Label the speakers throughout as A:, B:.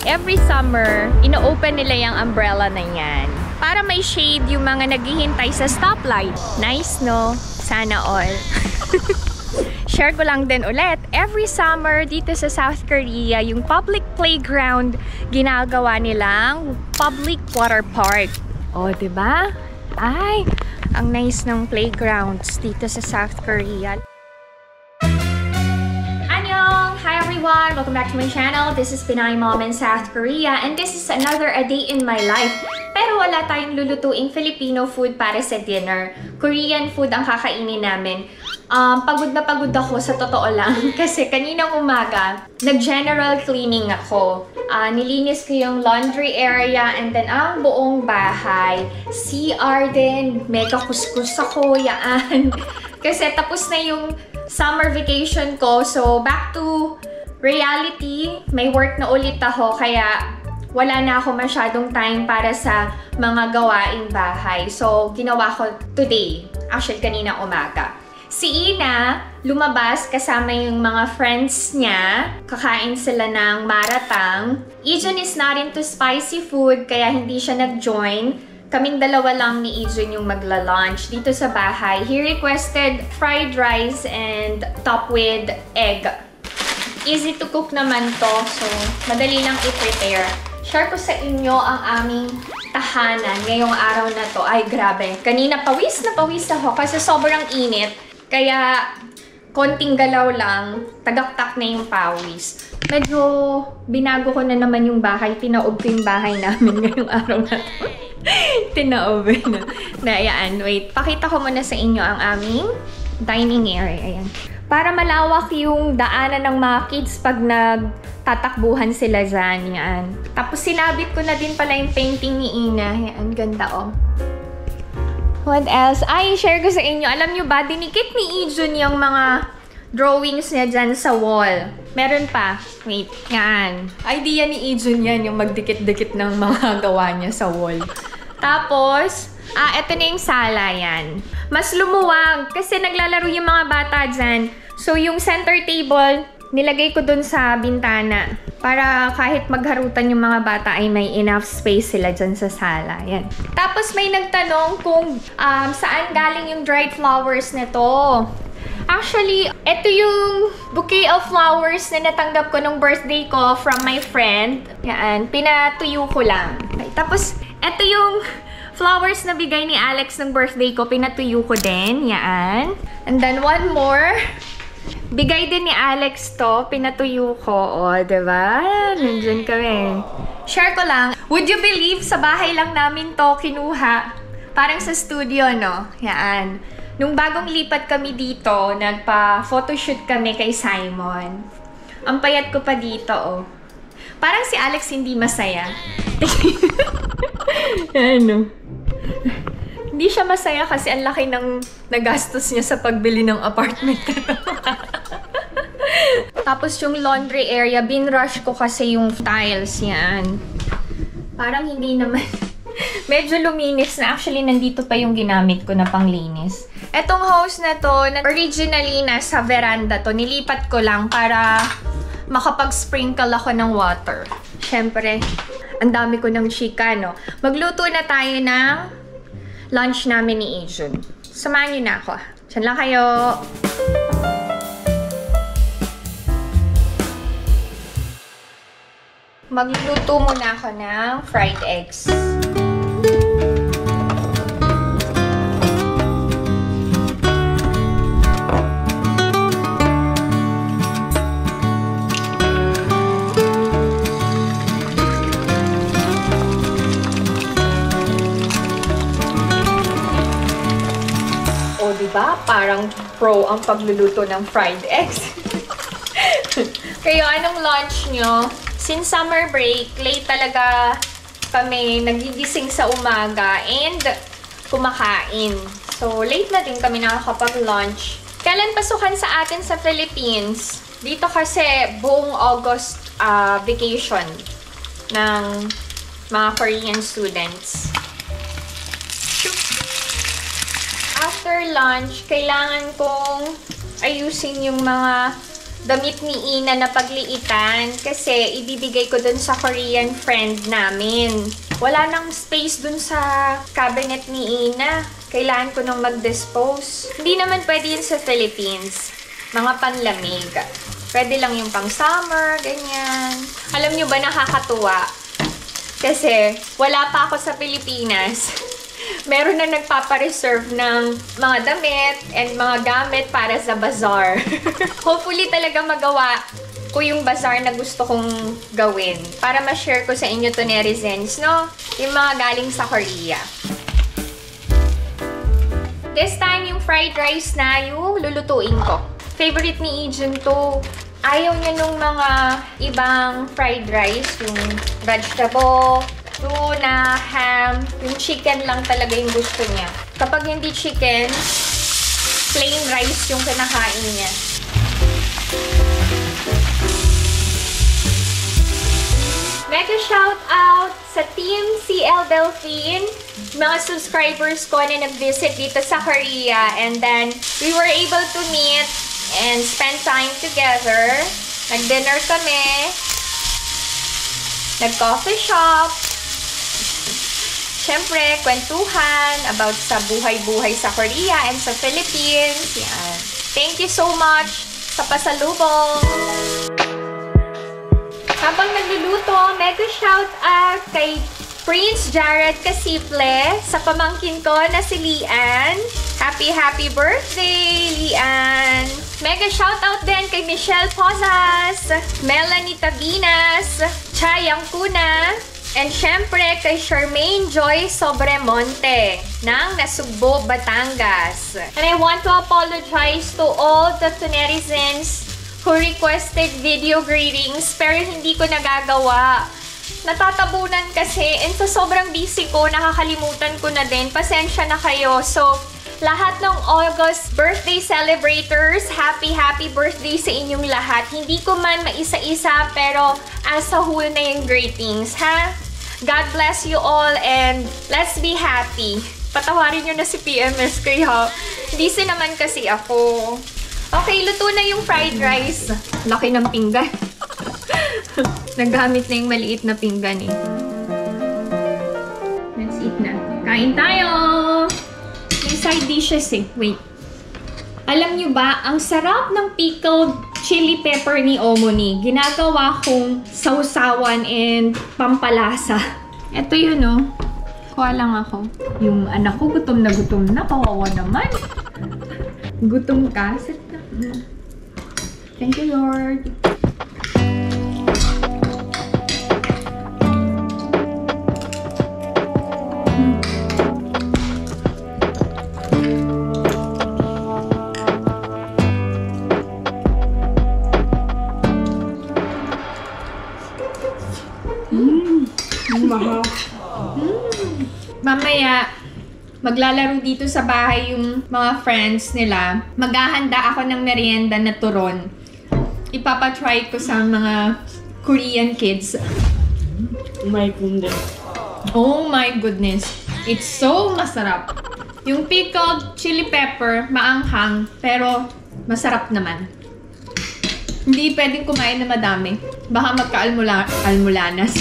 A: Every summer, ino-open nila yung umbrella na yan. Para may shade yung mga naghihintay sa stoplight. Nice, no? Sana all. Share ko lang din ulit. Every summer dito sa South Korea, yung public playground, ginagawa nilang public water park. O, diba? Ay, ang nice ng playgrounds dito sa South Korea. Hi everyone! Welcome back to my channel. This is Pinay Mom in South Korea and this is another a day in my life. Pero wala tayong lulutuing Filipino food para sa dinner. Korean food ang kakainin namin. Pagod na pagod ako sa totoo lang kasi kaninang umaga, nag-general cleaning ako. Nilinis ko yung laundry area and then ang buong bahay. CR din, mega kuskus ako, yaan. Kasi tapos na yung summer vacation ko. So, back to reality. May work na ulit ako. Kaya, wala na ako masyadong time para sa mga gawaing bahay. So, ginawa ko today. Actually, kanina umaga. Si Ina, lumabas kasama yung mga friends niya. Kakain sila ng maratang. Ijun is not into spicy food, kaya hindi siya nag-join. Kaming dalawa lang ni Ijun yung magla-lunch dito sa bahay. He requested fried rice and topped with egg. Easy to cook naman to, so madali lang i-prepare. Share ko sa inyo ang aming tahanan ngayong araw na to. Ay, grabe. Kanina pawis na pawis ako kasi sobrang init. Kaya konting galaw lang, tagaktak na yung pawis. Medyo binago ko na naman yung bahay. Tinaob ko yung bahay namin ngayong araw na to. Tinaob na. Ayan, wait. Pakita ko muna sa inyo ang aming dining area. Ayan. Para malawak yung daanan ng mga kids pag nagtatakbuhan sila dyan. Yan. Tapos sinabit ko na din pala yung painting ni Ina. Yan, ganda oh. What else? Ay, share ko sa inyo. Alam nyo ba, dinikit ni Ijun yung mga drawings niya dyan sa wall. Meron pa. Wait, yan. Idea ni Ijun yan, yung magdikit-dikit ng mga gawa niya sa wall. Tapos, eto na yung sala yan. Mas lumuwag kasi naglalaro yung mga bata dyan. So, yung center table, nilagay ko dun sa bintana. Para kahit magharutan yung mga bata ay may enough space sila dyan sa sala. Yan. Tapos, may nagtanong kung saan galing yung dried flowers na to. Actually, ito yung bouquet of flowers na natanggap ko nung birthday ko from my friend. Yan, pinatuyo ko lang. Okay. Tapos, ito yung flowers na bigay ni Alex ng birthday ko. Pinatuyo ko din. Yan. And then, one more. Bigay din ni Alex to. Pinatuyo ko. O, diba? Nandyan kami. Share ko lang. Would you believe, sa bahay lang namin to kinuha. Parang sa studio, no? Yan. Nung bagong lipat kami dito, nagpa-photoshoot kami kay Simon. Ang payat ko pa dito, oh. Parang si Alex hindi masaya. Ano? Hindi siya masaya kasi ang laki ng nagastos niya sa pagbili ng apartment. Tapos yung laundry area, binrush ko kasi yung tiles yan. Parang hindi naman... Medyo luminis na. Actually, nandito pa yung ginamit ko na panglinis. Etong hose na to, originally nasa veranda to. Nilipat ko lang para makapag-sprinkle ako ng water. Siyempre, ang dami ko ng chika, no? Magluto na tayo ng lunch namin ni Ijun. Samahan niyo na ako. Diyan lang kayo. Magluto muna ako ng fried eggs. Diba? Parang pro ang pagluluto ng fried eggs. Kayo, anong lunch nyo? Since summer break, late talaga kami nagigising sa umaga and kumakain. So, late na din kami nakakapag-lunch. Kailan pasukan sa atin sa Philippines? Dito kasi buong August vacation ng mga Korean students. After lunch, kailangan kong ayusin yung mga damit ni Ina na pagliitan kasi ibibigay ko dun sa Korean friend namin. Wala nang space dun sa cabinet ni Ina. Kailangan ko nang mag-dispose. Hindi naman pwede yun sa Philippines. Mga panlamig. Pwede lang yung pang summer, ganyan. Alam nyo ba, nakakatuwa? Kasi wala pa ako sa Pilipinas. Meron na nagpapareserve ng mga damit and mga gamit para sa bazaar. Hopefully talaga magawa ko yung bazaar na gusto kong gawin. Para ma-share ko sa inyo to, netizens, no? Yung mga galing sa Korea. This time, yung fried rice na yung lulutuin ko. Favorite ni Ijun to. Ayaw niya nung mga ibang fried rice. Yung vegetable, tuna, ham. Yung chicken lang talaga yung gusto niya. Kapag hindi chicken, plain rice yung kinakain niya. Mega shout out sa Team CL Delphine, mga subscribers ko na nag-visit dito sa Korea. And then, we were able to meet and spend time together. Nag-dinner kami. Nag-coffee shop. Siyempre, kwentuhan about sa buhay-buhay sa Korea and sa Philippines. Yan. Thank you so much sa pasalubong. Habang nagluluto, mega shout out kay Prince Jared Casiple sa pamangkin ko na si Lian. Happy birthday, Lian! Mega shout out din kay Michelle Pozas, Melanie Tabinas, Chayang Kuna, and syempre kay Charmaine Joy Sobremonte ng Nasugbo, Batangas. And I want to apologize to all the netizens who requested video greetings pero hindi ko nagagawa. Natatabunan kasi and sa sobrang busy ko, nakakalimutan ko na din. Pasensya na kayo. So, lahat ng August birthday celebrators, happy birthday sa inyong lahat. Hindi ko man maisa-isa pero as a whole na yung greetings, ha? God bless you all and let's be happy. Patawarin nyo na si PMS kaya busy naman kasi ako. Okay, luto na yung fried rice. Laki ng pinggan. Nagamit na yung maliit na pinggan eh. Let's eat na. Kain tayo! May side dishes eh. Wait. Alam nyo ba, ang sarap ng pickled chili pepper ni Omoni. Ginagawa kong sausawan and pampalasa. Ito yun oh. Kuha lang ako. Yung anak ko gutom na. Kawawa naman. Gutom ka? Sit na. Thank you, Lord.
B: Mahal.
A: Mamaya, maglalaro dito sa bahay yung mga friends nila. Maghahanda ako ng merienda na turon. Ipapatry ko sa mga Korean kids.
B: My goodness.
A: Oh my goodness. It's so masarap. Yung pickled chili pepper, maanghang, pero masarap naman. Hindi pwedeng kumain na madami. Baka magka-almulanas.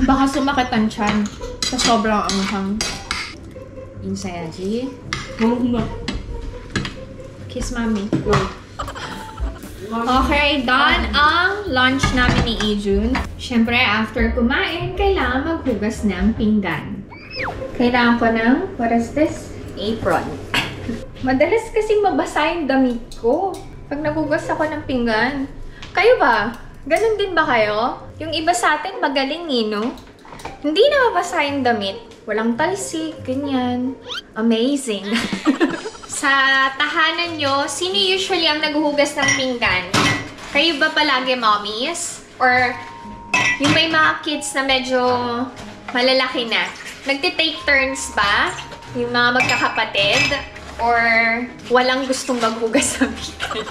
A: Baka sumakit ang tiyan sa sobrang anghang. Insayaji. Kiss mommy. Okay, done ang lunch namin ni Ijun. Siyempre, after kumain, kailangan maghugas ng pinggan. Kailangan ko ng, what is this? Apron. Madalas kasing mabasa yung damit ko pag naghugas ako ng pinggan. Kayo ba? Ganon din ba kayo? Yung iba sa atin magaling no? Hindi na mabasa yung damit. Walang talsik, ganyan. Amazing. Sa tahanan nyo, sino usually ang naghuhugas ng pinggan? Kayo ba palagi, mommies? Or yung may mga kids na medyo malalaki na? Nagtitake turns ba? Yung mga magkakapatid? Or walang gustong maghugas ng pinggan?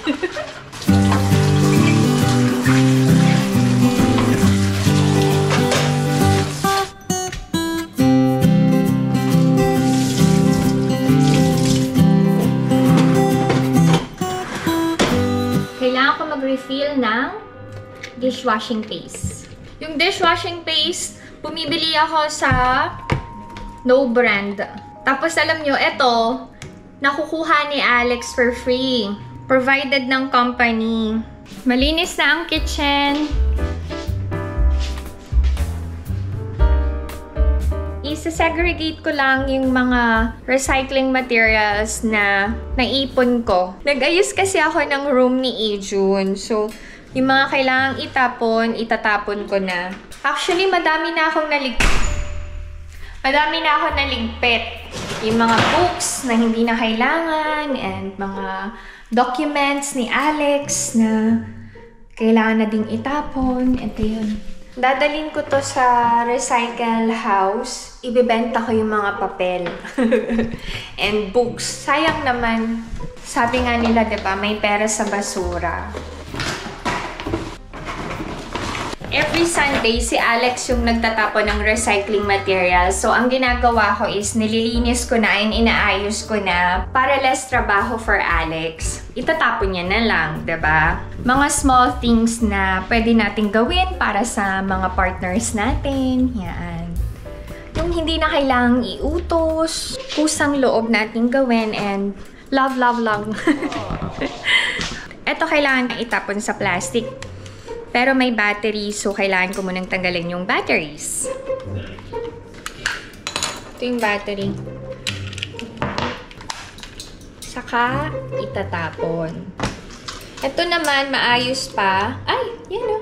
A: dishwashing paste. Yung dishwashing paste, bumibili ako sa No Brand. Tapos alam nyo, ito, nakukuha ni Alex for free. Provided ng company. Malinis na ang kitchen. Isa-segregate ko lang yung mga recycling materials na naipon ko. Nag-ayos kasi ako ng room ni Ejun. So, yung mga kailangang itapon, itatapon ko na. Actually, madami na akong naligpit. Yung mga books na hindi na kailangan and mga documents ni Alex na kailangan na ding itapon. Ito yun. Dadalhin ko to sa recycle house. Ibibenta ko yung mga papel. And books. Sayang naman. Sabi nga nila, diba, may pera sa basura. Every Sunday, si Alex yung nagtatapon ng recycling materials. So, ang ginagawa ko is nililinis ko na and inaayos ko na para less trabaho for Alex. Itatapon niya na lang, diba? Mga small things na pwede nating gawin para sa mga partners natin. Yan. Yung hindi na kailangang iutos, kusang loob nating gawin and love, love, love. Ito kailangan itapon sa plastic. Pero may battery, so kailangan ko munang tanggalin yung batteries. Ito yung battery. Saka, itatapon. Ito naman, maayos pa. Ay, yan o.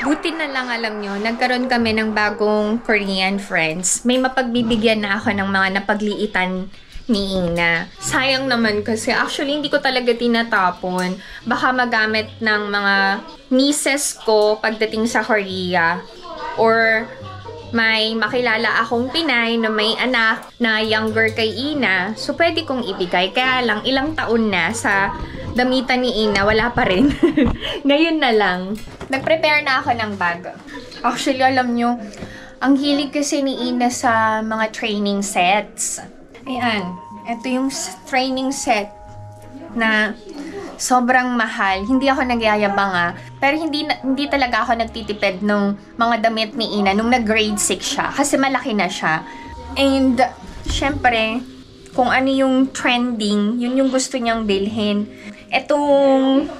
A: Buti na lang, alam nyo, nagkaroon kami ng bagong Korean friends. May mapagbibigyan na ako ng mga napagliitan ni Ina. Sayang naman kasi actually hindi ko talaga tinatapon. Baka magamit ng mga nieces ko pagdating sa Korea. Or may makilala akong Pinay na may anak na younger kay Ina. So pwede kong ibigay. Kaya lang ilang taon na sa damitan ni Ina, wala pa rin. Ngayon na lang. Nag-prepare na ako ng bag. Actually, alam nyo, ang hilig kasi ni Ina sa mga training sets. Ayan, ito yung training set na sobrang mahal. Hindi ako nagyayabang pero hindi talaga ako nagtitipid ng mga damit ni Ina nung nag-grade 6 siya. Kasi malaki na siya. And, syempre, kung ano yung trending, yun yung gusto niyang bilhin. Itong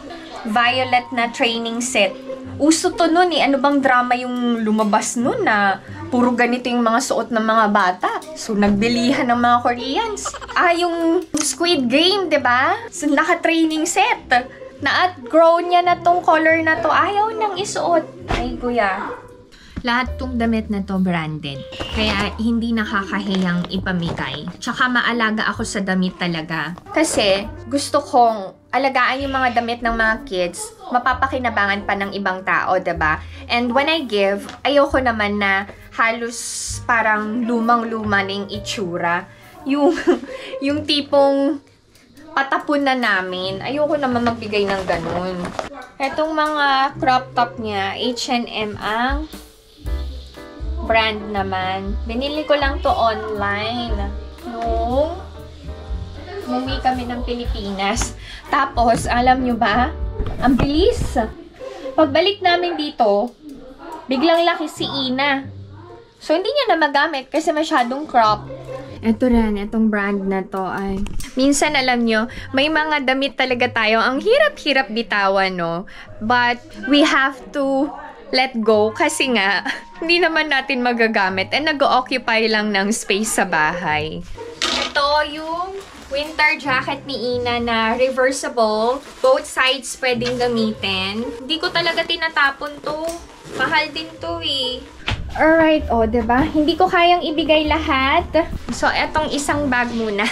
A: violet na training set. Uso to nun Ano bang drama yung lumabas nun na puro ganito yung mga suot ng mga bata. So, nagbilihan ng mga Koreans. Yung Squid Game, diba? So, naka-training set. Na-outgrow niya na tong color na to. Ayaw nang isuot. Ay, kuya. Lahat tong damit na to branded. Kaya hindi nakakahiyang ipamigay. Tsaka maalaga ako sa damit talaga. Kasi gusto kong alagaan yung mga damit ng mga kids. Mapapakinabangan pa ng ibang tao, diba? And when I give, ayoko naman na halos parang lumang-luma na yung itsura. Yung tipong patapon na namin. Ayoko naman magbigay ng ganun. Etong mga crop top niya, H&M ang brand naman. Binili ko lang to online. Nung umuwi kami ng Pilipinas. Tapos, alam nyo ba? Ang bilis. Pagbalik namin dito, biglang laki si Ina. So, hindi niya na magamit kasi masyadong crop. Ito rin, itong brand na to ay... Minsan, alam nyo, may mga damit talaga tayo. Ang hirap-hirap bitawan, no? But, we have to let go kasi nga, hindi naman natin magagamit and nag-occupy lang ng space sa bahay. Ito yung winter jacket ni Ina na reversible. Both sides pwedeng gamitin. Hindi ko talaga tinatapon to. Mahal din to eh. Alright, diba? Hindi ko kayang ibigay lahat. So, etong isang bag muna.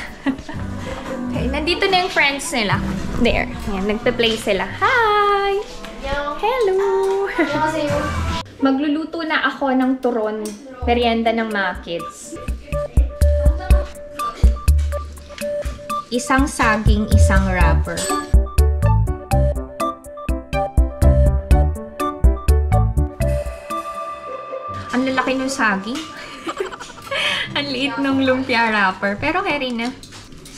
A: Okay, nandito na yung friends nila. There. Ayan, nagpe-play sila. Hi! Hello! Magluluto na ako ng turon. Merienda ng mga kids. Isang saging, isang wrapper. Ang lalaki ng saging. Ang liit ng lumpia wrapper. Pero kaya rin na.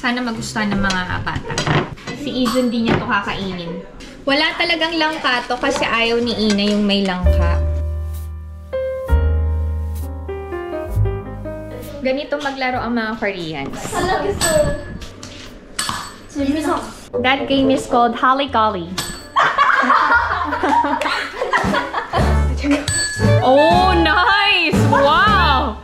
A: Sana magustuhan ng mga bata. Si Ijun di niya to kakainin. Wala talagang langka to kasi ayaw ni Ina yung may langka. Ganito maglaro ang mga Koreans. That game is called Holly Golly. Oh, nice! Wow!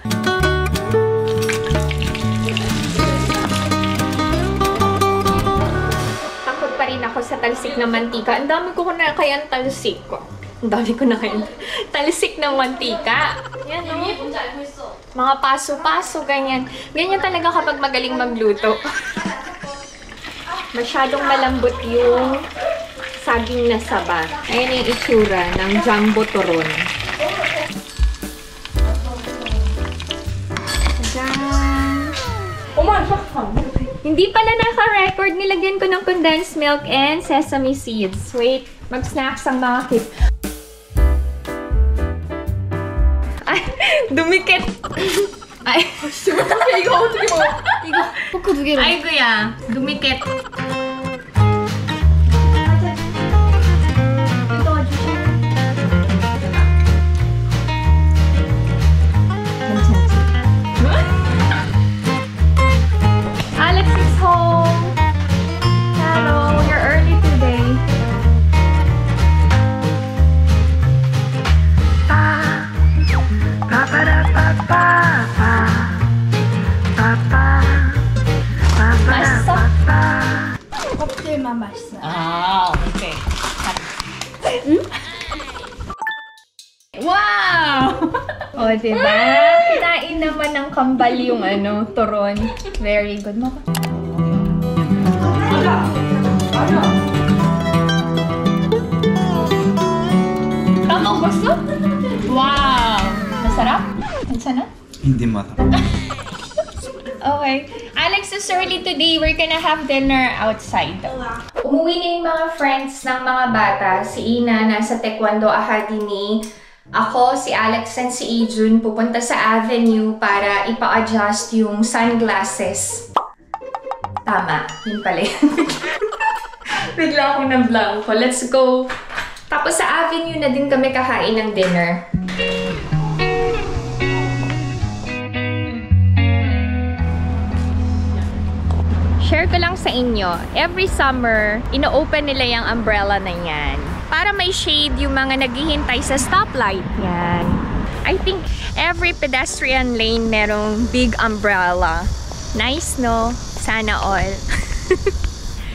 A: Takot pa rin ako sa talsik ng mantika. Ang dami ko na kayang talsik ko. Ang dami ko na kayang talsik ng mantika. Yan, no? Mga paso-paso, ganyan. Ganyan talaga kapag magaling magluto. Masyadong malambot yung saging na saba. Ayan yung itsura ng jumbo turon. Hindi pala naka-record. Nilagyan ko ng condensed milk and sesame seeds. Wait, mag-snacks ang mga kids. Ay, dumikit. Ay, 이거 어떻게 먹어? 이거 포크 두 개로. 아이고야, dumikit. Alex is home. Hello, you're early today.
C: 껍질만 맛있어요.
A: Ah, okay. Wow! O, diba? Kinain naman ng kambal yung turon. Very good. Tama gusto? Wow! Masarap? Masarap?
D: Hindi masarap.
A: Okay. Alex is early today. We're gonna have dinner outside. Umuwi na yung mga friends ng mga bata. Si Ina nasa Taekwondo Academy. Ako, si Alex, and si Ijun pupunta sa Avenue para ipa-adjust yung sunglasses. Tama. Yun pala yun. Bigla akong na-blanco. Let's go. Tapos sa Avenue na din kami kakain ng dinner. Share ko lang sa inyo, every summer, ino-open nila yung umbrella na yan. Para may shade yung mga naghihintay sa stoplight. Yan. I think every pedestrian lane merong big umbrella. Nice, no? Sana all.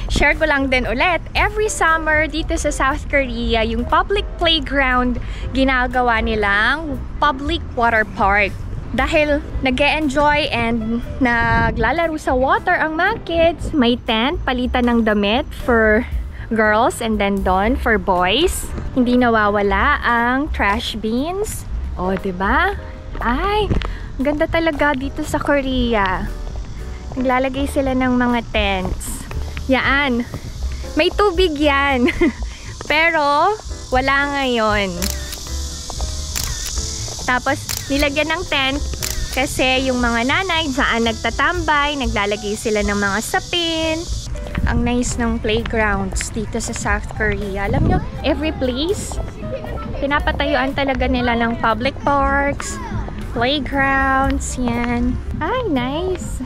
A: Share ko lang din ulit, every summer dito sa South Korea, yung public playground, ginagawa nilang public water park. Dahil nag-e-enjoy and naglalaro sa water ang mga kids, may tent, palitan ng damit for girls and then doon for boys. Hindi nawawala ang trash bins. O, diba? Ay, ganda talaga dito sa Korea. Naglalagay sila ng mga tents. Yan. May tubig yan. Pero, wala ngayon. Tapos, nilagyan ng tent kasi yung mga nanay dyan nagtatambay, naglalagay sila ng mga sapin. Ang nice ng playgrounds dito sa South Korea. Alam nyo, every place, pinapatayuan talaga nila ng public parks, playgrounds, yan. Ay, nice.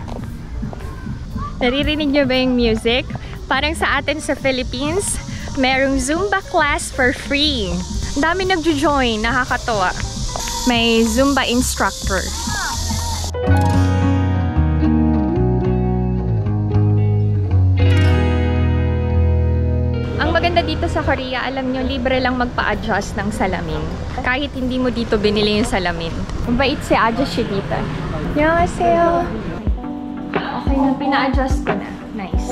A: Naririnig nyo ba yung music? Parang sa atin sa Philippines, merong Zumba class for free. Ang dami nagjo-join, nakakatuwa. May Zumba instructor. Ang maganda dito sa Korea, alam nyo, libre lang magpa-adjust ng salamin. Kahit hindi mo dito binili yung salamin. Mabait si Ajashi dito. Annyeonghaseyo. Okay na, pina-adjust ko na. Nice.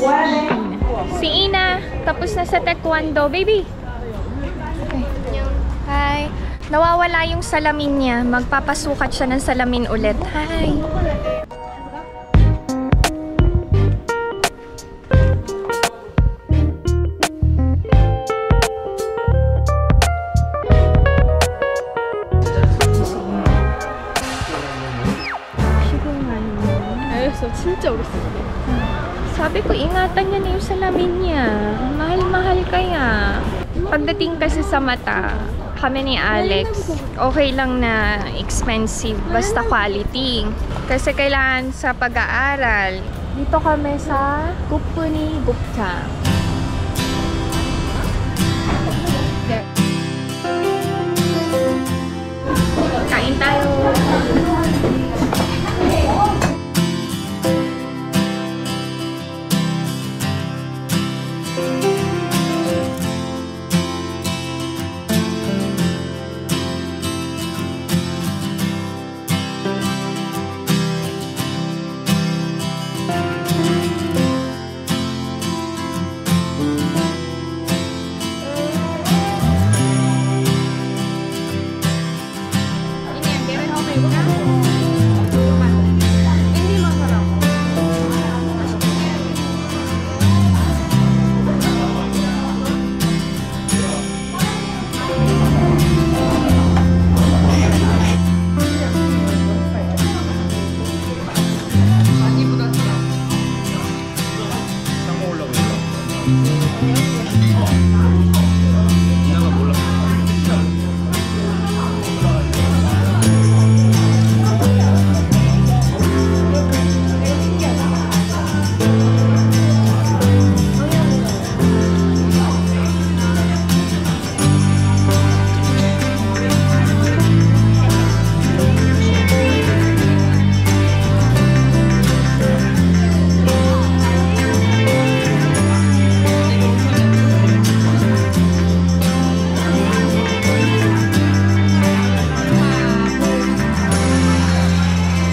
A: Si Ina, tapos na sa Taekwondo. Baby! Okay. Hi. Nawawala yung salamin niya. Magpapasukat siya ng salamin ulit. Hi!
B: 알겠어. 진짜 오래 썼네.
A: Pagdating kasi sa mata, kami ni Alex, okay lang na expensive, basta quality. Kasi kailangan sa pag-aaral. Dito kami sa Gupuni Gupta. Kain tayo!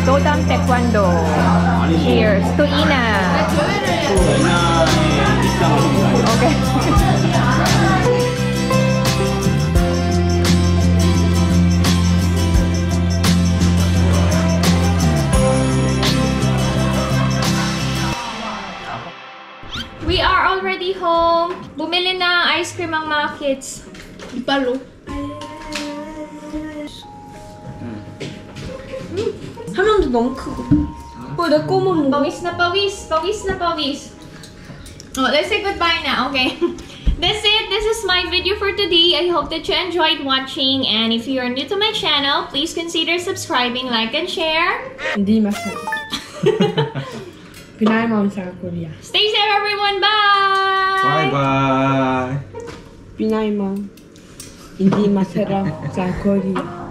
A: Dodam Taekwondo. Cheers to Ina. Okay. We are already home. Bumili na ice cream ang mga kids.
C: Ipalo. 한 명도 너무 크고. 내 꼬문 뭐.
A: Pawis na pawis. Pawis na pawis. Oh, let's say goodbye now. Okay. That's it. This is my video for today. I hope that you enjoyed watching. And if you are new to my channel, please consider subscribing, like, and share.
B: Hindi masarap. Pinay Mom sa Korea.
A: Stay safe, everyone. Bye!
D: Bye-bye!
B: Pinay Mom. Hindi masarap sa Korea.